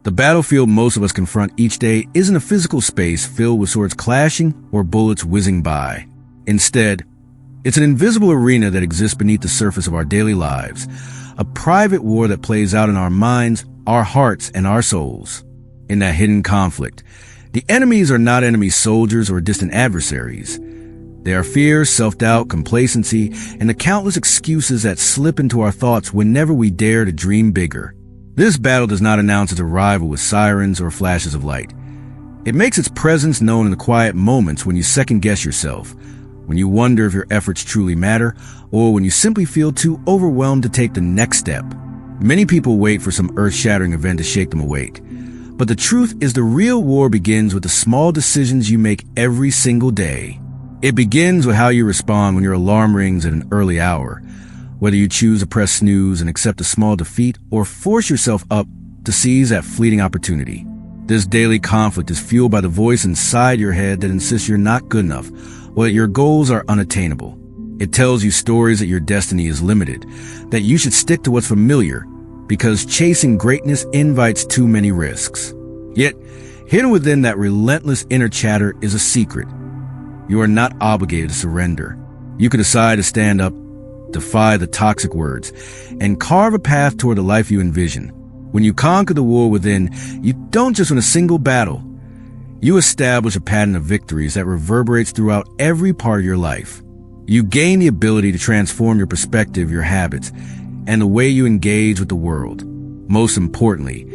The battlefield most of us confront each day isn't a physical space filled with swords clashing or bullets whizzing by. Instead, it's an invisible arena that exists beneath the surface of our daily lives, a private war that plays out in our minds, our hearts, and our souls. In that hidden conflict, the enemies are not enemy soldiers or distant adversaries. They are fear, self-doubt, complacency, and the countless excuses that slip into our thoughts whenever we dare to dream bigger. This battle does not announce its arrival with sirens or flashes of light. It makes its presence known in the quiet moments when you second-guess yourself, when you wonder if your efforts truly matter, or when you simply feel too overwhelmed to take the next step. Many people wait for some earth-shattering event to shake them awake. But the truth is the real war begins with the small decisions you make every single day. It begins with how you respond when your alarm rings at an early hour, whether you choose to press snooze and accept a small defeat or force yourself up to seize that fleeting opportunity. This daily conflict is fueled by the voice inside your head that insists you're not good enough or that your goals are unattainable. It tells you stories that your destiny is limited, that you should stick to what's familiar, because chasing greatness invites too many risks. Yet, hidden within that relentless inner chatter is a secret. You are not obligated to surrender. You can decide to stand up, defy the toxic words, and carve a path toward the life you envision. When you conquer the war within, you don't just win a single battle. You establish a pattern of victories that reverberates throughout every part of your life. You gain the ability to transform your perspective, your habits, and the way you engage with the world. Most importantly,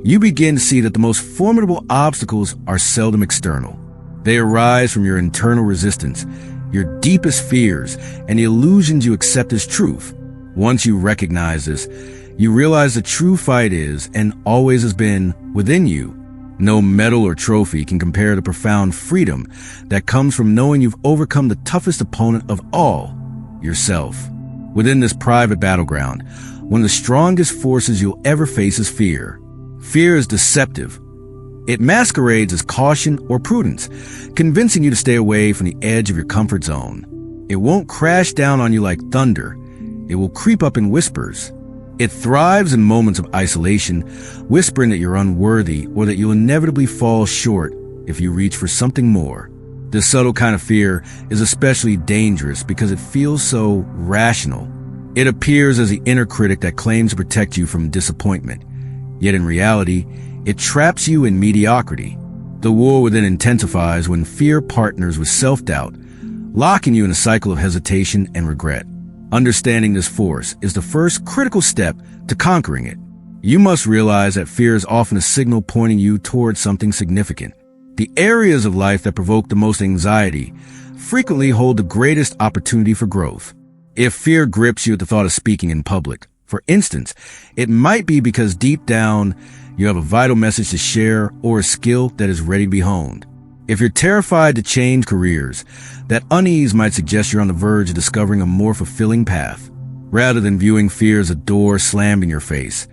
you begin to see that the most formidable obstacles are seldom external. They arise from your internal resistance, your deepest fears, and the illusions you accept as truth. Once you recognize this, you realize the true fight is, and always has been, within you. No medal or trophy can compare to the profound freedom that comes from knowing you've overcome the toughest opponent of all, yourself. Within this private battleground, one of the strongest forces you'll ever face is fear. Fear is deceptive. It masquerades as caution or prudence, convincing you to stay away from the edge of your comfort zone. It won't crash down on you like thunder. It will creep up in whispers. It thrives in moments of isolation, whispering that you're unworthy or that you'll inevitably fall short if you reach for something more. This subtle kind of fear is especially dangerous because it feels so rational. It appears as the inner critic that claims to protect you from disappointment. Yet in reality, it traps you in mediocrity. The war within intensifies when fear partners with self-doubt, locking you in a cycle of hesitation and regret. Understanding this force is the first critical step to conquering it. You must realize that fear is often a signal pointing you towards something significant. The areas of life that provoke the most anxiety frequently hold the greatest opportunity for growth. If fear grips you at the thought of speaking in public, for instance, it might be because deep down you have a vital message to share or a skill that is ready to be honed. If you're terrified to change careers, that unease might suggest you're on the verge of discovering a more fulfilling path. Rather than viewing fear as a door slammed in your face,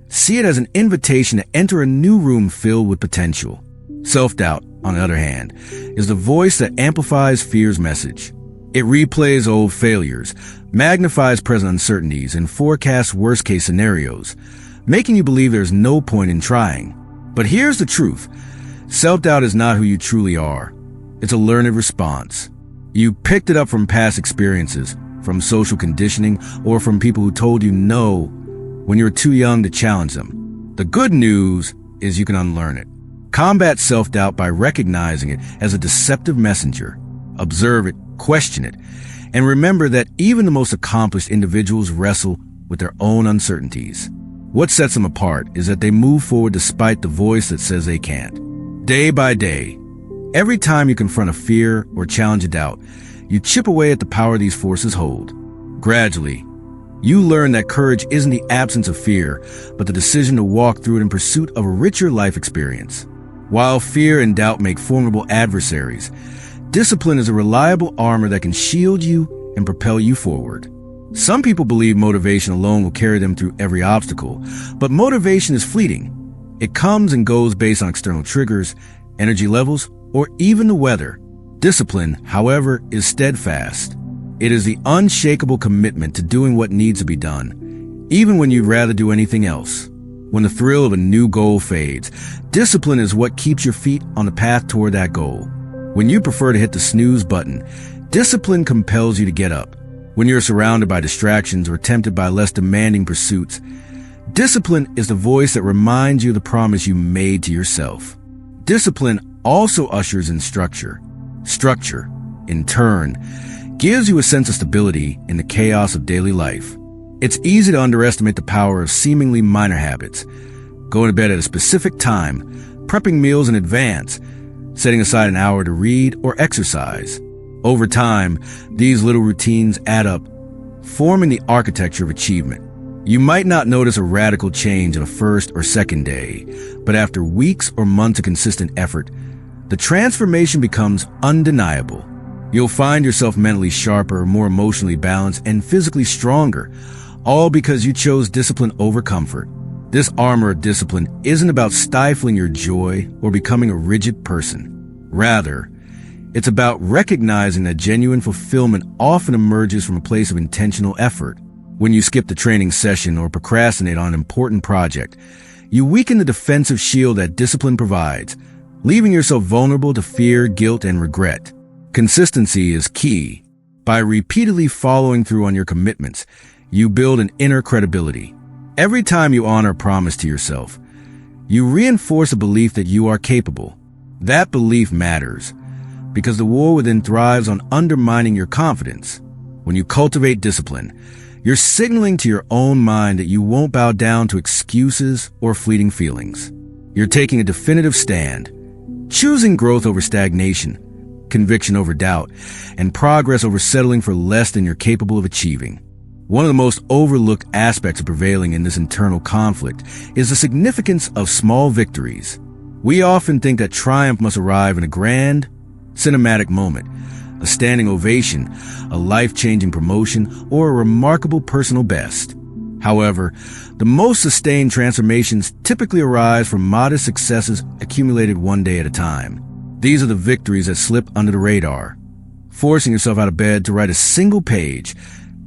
see it as an invitation to enter a new room filled with potential. Self-doubt, on the other hand, is the voice that amplifies fear's message. It replays old failures, magnifies present uncertainties, and forecasts worst-case scenarios, making you believe there's no point in trying. But here's the truth. Self-doubt is not who you truly are. It's a learned response. You picked it up from past experiences, from social conditioning, or from people who told you no when you were too young to challenge them. The good news is you can unlearn it. Combat self-doubt by recognizing it as a deceptive messenger. Observe it, question it, and remember that even the most accomplished individuals wrestle with their own uncertainties. What sets them apart is that they move forward despite the voice that says they can't. Day by day, every time you confront a fear or challenge a doubt, you chip away at the power these forces hold. Gradually, you learn that courage isn't the absence of fear, but the decision to walk through it in pursuit of a richer life experience. While fear and doubt make formidable adversaries, discipline is a reliable armor that can shield you and propel you forward. Some people believe motivation alone will carry them through every obstacle, but motivation is fleeting. It comes and goes based on external triggers, energy levels, or even the weather. Discipline, however, is steadfast. It is the unshakable commitment to doing what needs to be done, even when you'd rather do anything else. When the thrill of a new goal fades, discipline is what keeps your feet on the path toward that goal. When you prefer to hit the snooze button, discipline compels you to get up. When you're surrounded by distractions or tempted by less demanding pursuits, discipline is the voice that reminds you of the promise you made to yourself. Discipline also ushers in structure. Structure, in turn, gives you a sense of stability in the chaos of daily life. It's easy to underestimate the power of seemingly minor habits. Going to bed at a specific time, prepping meals in advance, setting aside an hour to read or exercise. Over time, these little routines add up, forming the architecture of achievement. You might not notice a radical change on the first or second day, but after weeks or months of consistent effort, the transformation becomes undeniable. You'll find yourself mentally sharper, more emotionally balanced, and physically stronger, all because you chose discipline over comfort. This armor of discipline isn't about stifling your joy or becoming a rigid person. Rather, it's about recognizing that genuine fulfillment often emerges from a place of intentional effort. When you skip the training session or procrastinate on an important project, you weaken the defensive shield that discipline provides, leaving yourself vulnerable to fear, guilt, and regret. Consistency is key. By repeatedly following through on your commitments, you build an inner credibility. Every time you honor a promise to yourself, you reinforce a belief that you are capable. That belief matters, because the war within thrives on undermining your confidence. When you cultivate discipline, you're signaling to your own mind that you won't bow down to excuses or fleeting feelings. You're taking a definitive stand, choosing growth over stagnation, conviction over doubt, and progress over settling for less than you're capable of achieving. One of the most overlooked aspects of prevailing in this internal conflict is the significance of small victories. We often think that triumph must arrive in a grand, cinematic moment, a standing ovation, a life-changing promotion, or a remarkable personal best. However, the most sustained transformations typically arise from modest successes accumulated one day at a time. These are the victories that slip under the radar. Forcing yourself out of bed to write a single page,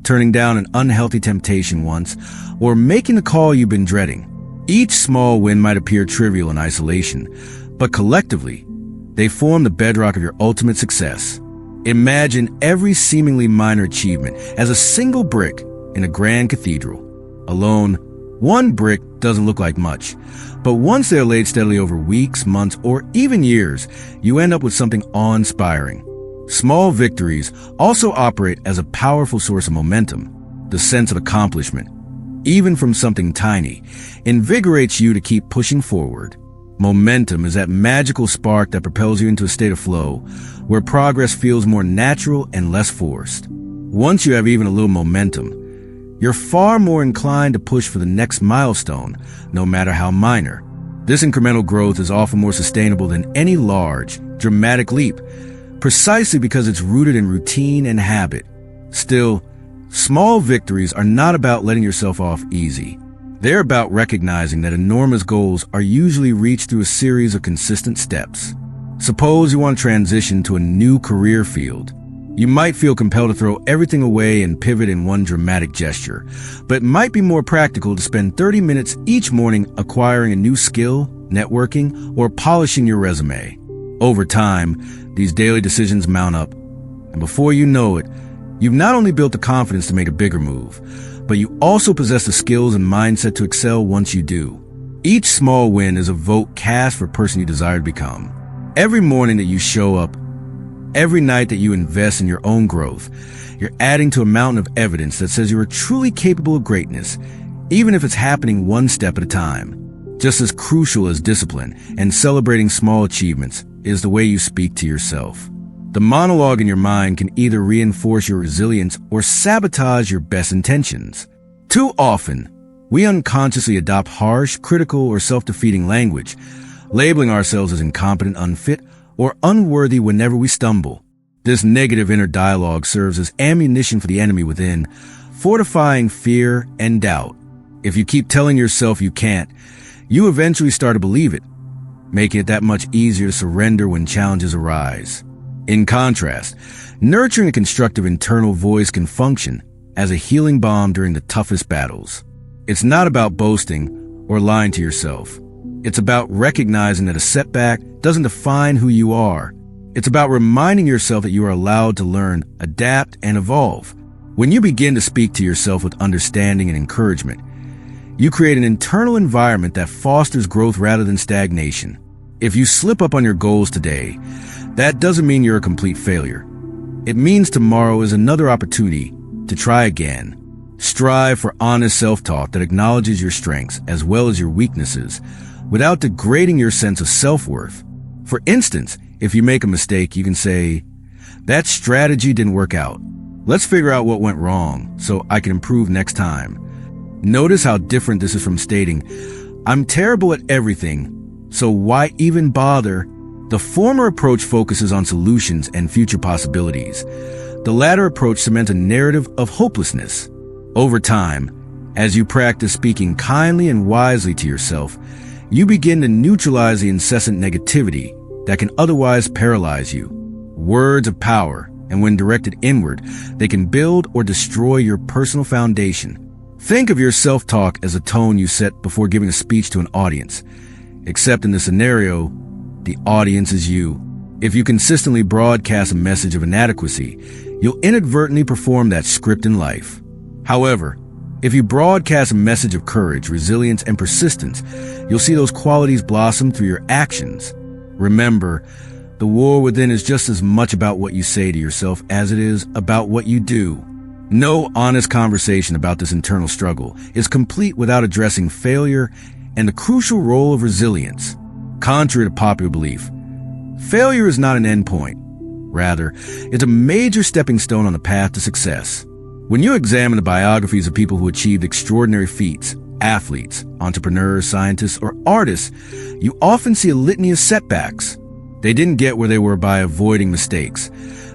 turning down an unhealthy temptation once, or making the call you've been dreading. Each small win might appear trivial in isolation, but collectively, they form the bedrock of your ultimate success. Imagine every seemingly minor achievement as a single brick in a grand cathedral. Alone, one brick doesn't look like much, but once they're laid steadily over weeks, months, or even years, you end up with something awe-inspiring. Small victories also operate as a powerful source of momentum. The sense of accomplishment, even from something tiny, invigorates you to keep pushing forward. Momentum is that magical spark that propels you into a state of flow, where progress feels more natural and less forced. Once you have even a little momentum, you're far more inclined to push for the next milestone, no matter how minor. This incremental growth is often more sustainable than any large, dramatic leap, precisely because it's rooted in routine and habit. Still, small victories are not about letting yourself off easy. They're about recognizing that enormous goals are usually reached through a series of consistent steps. Suppose you want to transition to a new career field. You might feel compelled to throw everything away and pivot in one dramatic gesture, but it might be more practical to spend 30 minutes each morning acquiring a new skill, networking, or polishing your resume. Over time, these daily decisions mount up, and before you know it, you've not only built the confidence to make a bigger move, but you also possess the skills and mindset to excel once you do. Each small win is a vote cast for the person you desire to become. Every morning that you show up, every night that you invest in your own growth, you're adding to a mountain of evidence that says you are truly capable of greatness, even if it's happening one step at a time. Just as crucial as discipline and celebrating small achievements is the way you speak to yourself. The monologue in your mind can either reinforce your resilience or sabotage your best intentions. Too often, we unconsciously adopt harsh, critical, or self-defeating language, labeling ourselves as incompetent, unfit, or unworthy whenever we stumble. This negative inner dialogue serves as ammunition for the enemy within, fortifying fear and doubt. If you keep telling yourself you can't, you eventually start to believe it, making it that much easier to surrender when challenges arise. In contrast, nurturing a constructive internal voice can function as a healing balm during the toughest battles. It's not about boasting or lying to yourself. It's about recognizing that a setback doesn't define who you are. It's about reminding yourself that you are allowed to learn, adapt, and evolve. When you begin to speak to yourself with understanding and encouragement, you create an internal environment that fosters growth rather than stagnation. If you slip up on your goals today, that doesn't mean you're a complete failure. It means tomorrow is another opportunity to try again. Strive for honest self-talk that acknowledges your strengths as well as your weaknesses without degrading your sense of self-worth. For instance, if you make a mistake, you can say, "That strategy didn't work out. Let's figure out what went wrong so I can improve next time." Notice how different this is from stating, "I'm terrible at everything, so why even bother?" The former approach focuses on solutions and future possibilities. The latter approach cements a narrative of hopelessness. Over time, as you practice speaking kindly and wisely to yourself, you begin to neutralize the incessant negativity that can otherwise paralyze you. Words of power, and when directed inward, they can build or destroy your personal foundation. Think of your self-talk as a tone you set before giving a speech to an audience. Except in this scenario, the audience is you. If you consistently broadcast a message of inadequacy, you'll inadvertently perform that script in life. However, if you broadcast a message of courage, resilience, and persistence, you'll see those qualities blossom through your actions. Remember, the war within is just as much about what you say to yourself as it is about what you do. No honest conversation about this internal struggle is complete without addressing failure and the crucial role of resilience. Contrary to popular belief, failure is not an endpoint. Rather, it's a major stepping stone on the path to success. When you examine the biographies of people who achieved extraordinary feats, athletes, entrepreneurs, scientists, or artists, you often see a litany of setbacks. They didn't get where they were by avoiding mistakes.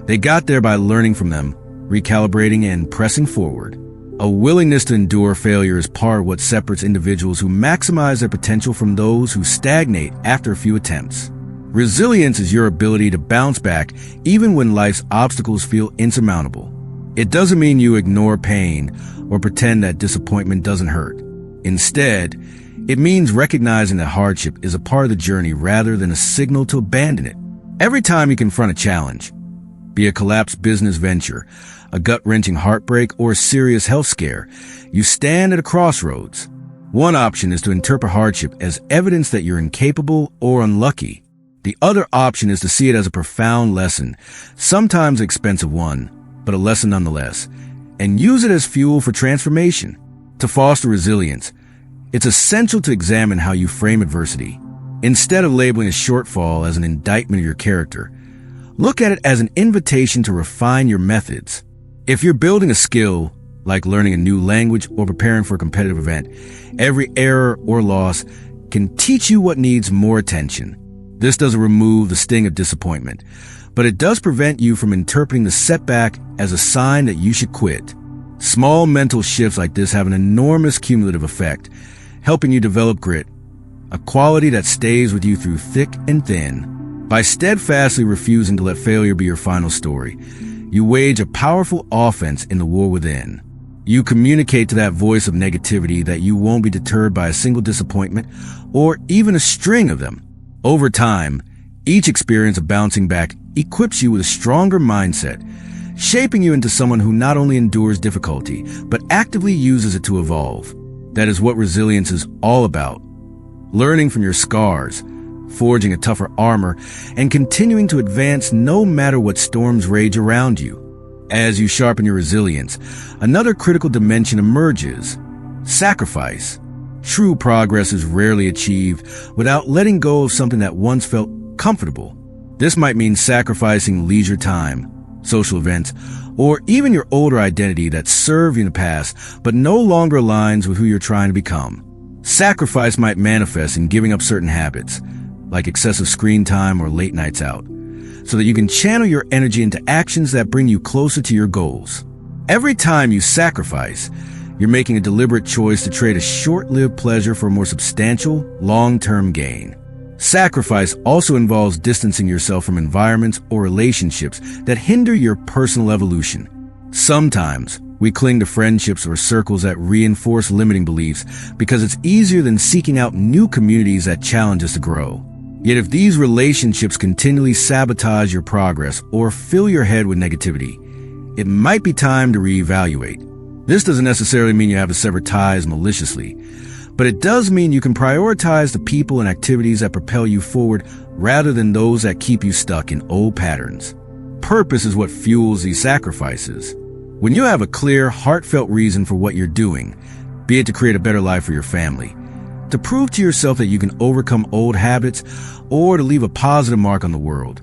They got there by learning from them, recalibrating, and pressing forward. A willingness to endure failure is part of what separates individuals who maximize their potential from those who stagnate after a few attempts. Resilience is your ability to bounce back even when life's obstacles feel insurmountable. It doesn't mean you ignore pain or pretend that disappointment doesn't hurt. Instead, it means recognizing that hardship is a part of the journey rather than a signal to abandon it. Every time you confront a challenge, be a collapsed business venture, a gut-wrenching heartbreak, or a serious health scare, you stand at a crossroads. One option is to interpret hardship as evidence that you're incapable or unlucky. The other option is to see it as a profound lesson, sometimes an expensive one, but a lesson nonetheless, and use it as fuel for transformation. To foster resilience, it's essential to examine how you frame adversity. Instead of labeling a shortfall as an indictment of your character, look at it as an invitation to refine your methods. If you're building a skill, like learning a new language or preparing for a competitive event, every error or loss can teach you what needs more attention. This doesn't remove the sting of disappointment, but it does prevent you from interpreting the setback as a sign that you should quit. Small mental shifts like this have an enormous cumulative effect, helping you develop grit, a quality that stays with you through thick and thin. By steadfastly refusing to let failure be your final story, you wage a powerful offense in the war within. You communicate to that voice of negativity that you won't be deterred by a single disappointment or even a string of them. Over time, each experience of bouncing back equips you with a stronger mindset, shaping you into someone who not only endures difficulty, but actively uses it to evolve. That is what resilience is all about. Learning from your scars, forging a tougher armor, and continuing to advance no matter what storms rage around you. As you sharpen your resilience, another critical dimension emerges: sacrifice. True progress is rarely achieved without letting go of something that once felt comfortable. This might mean sacrificing leisure time, social events, or even your older identity that served you in the past but no longer aligns with who you're trying to become. Sacrifice might manifest in giving up certain habits, like excessive screen time or late nights out, so that you can channel your energy into actions that bring you closer to your goals. Every time you sacrifice, you're making a deliberate choice to trade a short-lived pleasure for a more substantial, long-term gain. Sacrifice also involves distancing yourself from environments or relationships that hinder your personal evolution. Sometimes, We cling to friendships or circles that reinforce limiting beliefs because it's easier than seeking out new communities that challenge us to grow. Yet if these relationships continually sabotage your progress or fill your head with negativity, it might be time to reevaluate. This doesn't necessarily mean you have to sever ties maliciously, but it does mean you can prioritize the people and activities that propel you forward rather than those that keep you stuck in old patterns. Purpose is what fuels these sacrifices. When you have a clear, heartfelt reason for what you're doing, be it to create a better life for your family, to prove to yourself that you can overcome old habits, or to leave a positive mark on the world,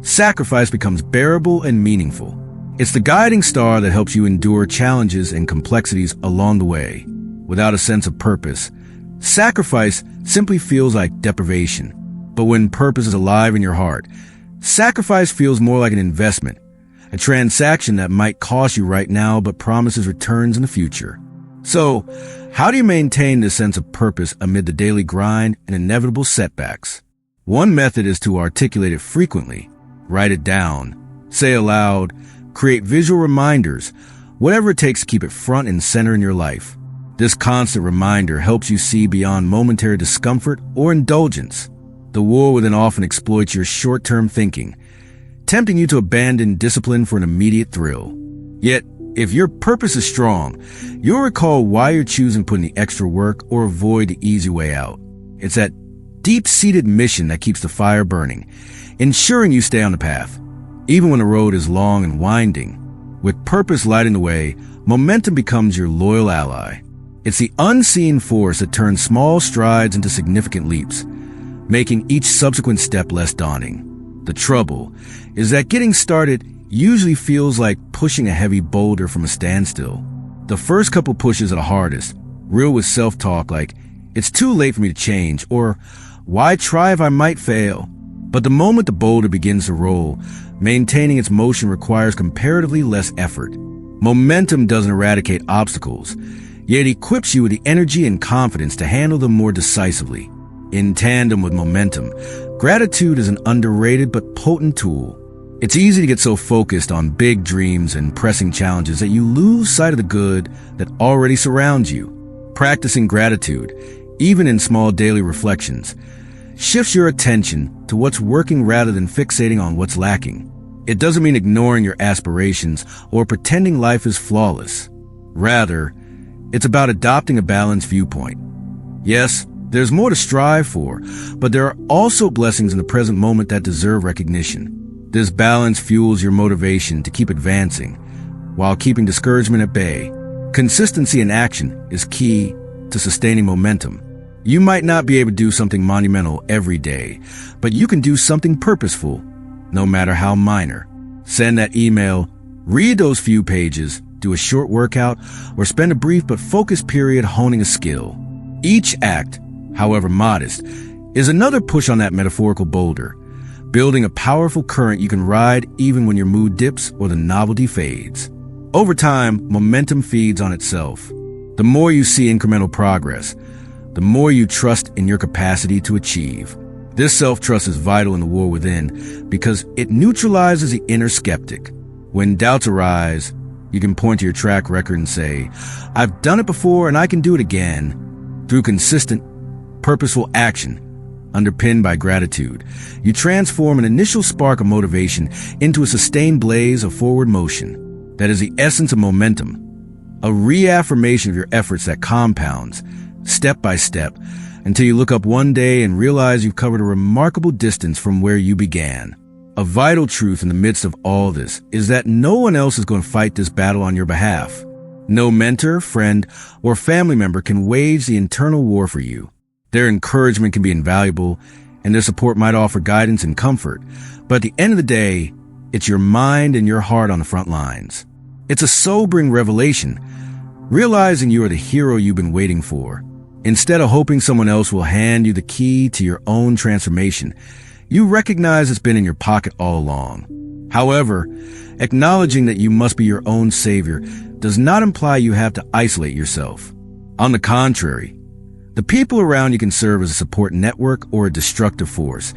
sacrifice becomes bearable and meaningful. It's the guiding star that helps you endure challenges and complexities along the way. Without a sense of purpose, sacrifice simply feels like deprivation. But when purpose is alive in your heart, sacrifice feels more like an investment, a transaction that might cost you right now but promises returns in the future. So, how do you maintain this sense of purpose amid the daily grind and inevitable setbacks? One method is to articulate it frequently. Write it down, say aloud, create visual reminders, whatever it takes to keep it front and center in your life. This constant reminder helps you see beyond momentary discomfort or indulgence. The war within often exploits your short-term thinking, tempting you to abandon discipline for an immediate thrill. Yet, if your purpose is strong, you'll recall why you're choosing putting the extra work or avoid the easy way out. It's that deep-seated mission that keeps the fire burning, ensuring you stay on the path, even when the road is long and winding. With purpose lighting the way, momentum becomes your loyal ally. It's the unseen force that turns small strides into significant leaps, making each subsequent step less daunting. The trouble is that getting started usually feels like pushing a heavy boulder from a standstill. The first couple pushes are the hardest, real with self-talk like, "It's too late for me to change," or "Why try if I might fail?" But the moment the boulder begins to roll, maintaining its motion requires comparatively less effort. Momentum doesn't eradicate obstacles, yet it equips you with the energy and confidence to handle them more decisively. In tandem with momentum, gratitude is an underrated but potent tool. It's easy to get so focused on big dreams and pressing challenges that you lose sight of the good that already surrounds you. Practicing gratitude, even in small daily reflections, shifts your attention to what's working rather than fixating on what's lacking. It doesn't mean ignoring your aspirations or pretending life is flawless. Rather, it's about adopting a balanced viewpoint. Yes, there's more to strive for, but there are also blessings in the present moment that deserve recognition. This balance fuels your motivation to keep advancing, while keeping discouragement at bay. Consistency in action is key to sustaining momentum. You might not be able to do something monumental every day, but you can do something purposeful, no matter how minor. Send that email, read those few pages, do a short workout, or spend a brief but focused period honing a skill. Each act, however modest, is another push on that metaphorical boulder, building a powerful current you can ride even when your mood dips or the novelty fades. Over time, momentum feeds on itself. The more you see incremental progress, the more you trust in your capacity to achieve. This self-trust is vital in the war within because it neutralizes the inner skeptic. When doubts arise, you can point to your track record and say, "I've done it before and I can do it again." Through consistent, purposeful action, underpinned by gratitude, you transform an initial spark of motivation into a sustained blaze of forward motion. That is the essence of momentum, a reaffirmation of your efforts that compounds, step by step, until you look up one day and realize you've covered a remarkable distance from where you began. A vital truth in the midst of all this is that no one else is going to fight this battle on your behalf. No mentor, friend, or family member can wage the internal war for you. Their encouragement can be invaluable, and their support might offer guidance and comfort, but at the end of the day, it's your mind and your heart on the front lines. It's a sobering revelation, realizing you are the hero you've been waiting for. Instead of hoping someone else will hand you the key to your own transformation, you recognize it's been in your pocket all along. However, acknowledging that you must be your own savior does not imply you have to isolate yourself. On the contrary, the people around you can serve as a support network or a destructive force,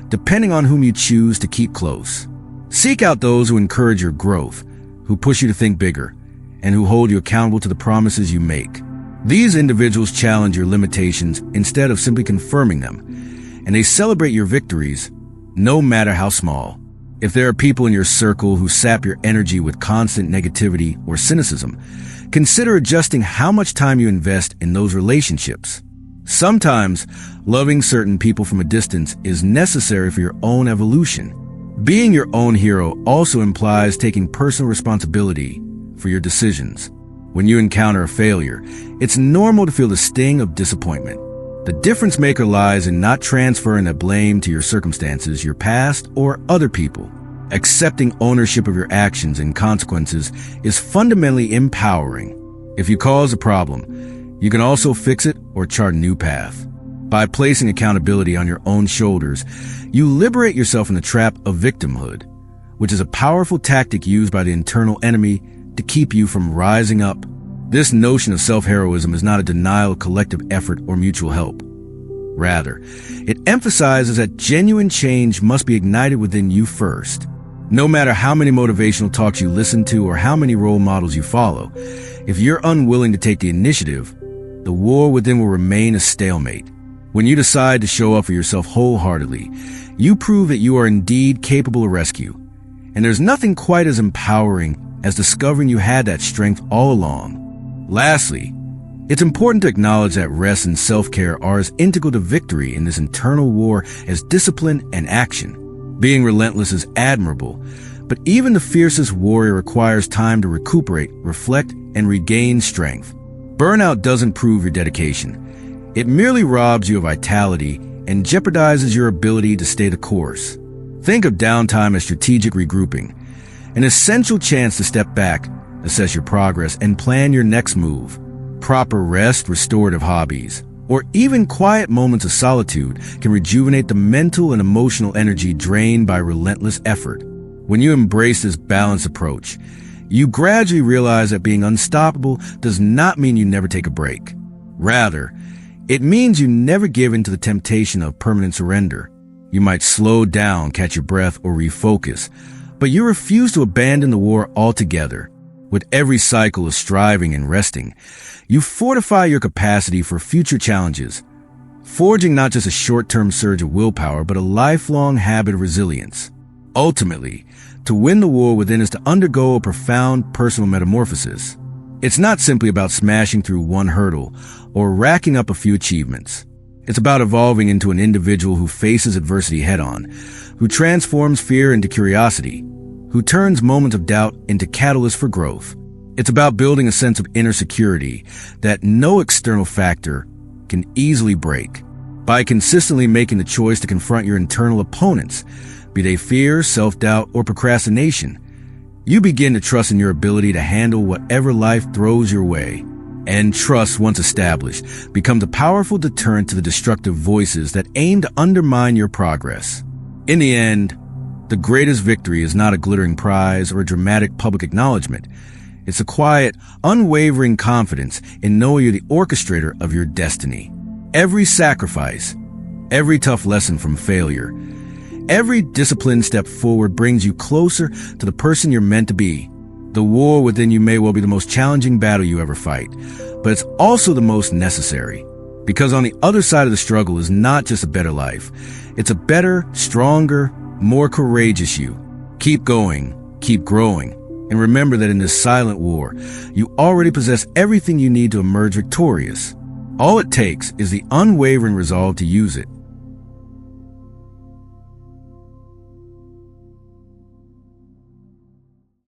depending on whom you choose to keep close. Seek out those who encourage your growth, who push you to think bigger, and who hold you accountable to the promises you make. These individuals challenge your limitations instead of simply confirming them, and they celebrate your victories, no matter how small. If there are people in your circle who sap your energy with constant negativity or cynicism, consider adjusting how much time you invest in those relationships. Sometimes, loving certain people from a distance is necessary for your own evolution. Being your own hero also implies taking personal responsibility for your decisions. When you encounter a failure, it's normal to feel the sting of disappointment. The difference maker lies in not transferring that blame to your circumstances, your past, or other people. Accepting ownership of your actions and consequences is fundamentally empowering. If you cause a problem, you can also fix it or chart a new path. By placing accountability on your own shoulders, you liberate yourself from the trap of victimhood, which is a powerful tactic used by the internal enemy to keep you from rising up. This notion of self-heroism is not a denial of collective effort or mutual help. Rather, it emphasizes that genuine change must be ignited within you first. No matter how many motivational talks you listen to or how many role models you follow, if you're unwilling to take the initiative, the war within will remain a stalemate. When you decide to show up for yourself wholeheartedly, you prove that you are indeed capable of rescue. And there's nothing quite as empowering as discovering you had that strength all along. Lastly, it's important to acknowledge that rest and self-care are as integral to victory in this internal war as discipline and action. Being relentless is admirable, but even the fiercest warrior requires time to recuperate, reflect, and regain strength. Burnout doesn't prove your dedication. It merely robs you of vitality and jeopardizes your ability to stay the course. Think of downtime as strategic regrouping, an essential chance to step back, assess your progress, and plan your next move. Proper rest, restorative hobbies, or even quiet moments of solitude can rejuvenate the mental and emotional energy drained by relentless effort. When you embrace this balanced approach, you gradually realize that being unstoppable does not mean you never take a break. Rather, it means you never give in to the temptation of permanent surrender. You might slow down, catch your breath, or refocus, but you refuse to abandon the war altogether. With every cycle of striving and resting, you fortify your capacity for future challenges, forging not just a short-term surge of willpower, but a lifelong habit of resilience. Ultimately, to win the war within is to undergo a profound personal metamorphosis. It's not simply about smashing through one hurdle or racking up a few achievements. It's about evolving into an individual who faces adversity head-on, who transforms fear into curiosity, who turns moments of doubt into catalysts for growth. It's about building a sense of inner security that no external factor can easily break. By consistently making the choice to confront your internal opponents, be they fear, self-doubt, or procrastination, you begin to trust in your ability to handle whatever life throws your way. And trust, once established, becomes a powerful deterrent to the destructive voices that aim to undermine your progress. In the end, the greatest victory is not a glittering prize or a dramatic public acknowledgement. It's a quiet, unwavering confidence in knowing you're the orchestrator of your destiny. Every sacrifice, every tough lesson from failure, every disciplined step forward brings you closer to the person you're meant to be. The war within you may well be the most challenging battle you ever fight, but it's also the most necessary. Because on the other side of the struggle is not just a better life. It's a better, stronger, more courageous you. Keep going, keep growing, and remember that in this silent war, you already possess everything you need to emerge victorious. All it takes is the unwavering resolve to use it.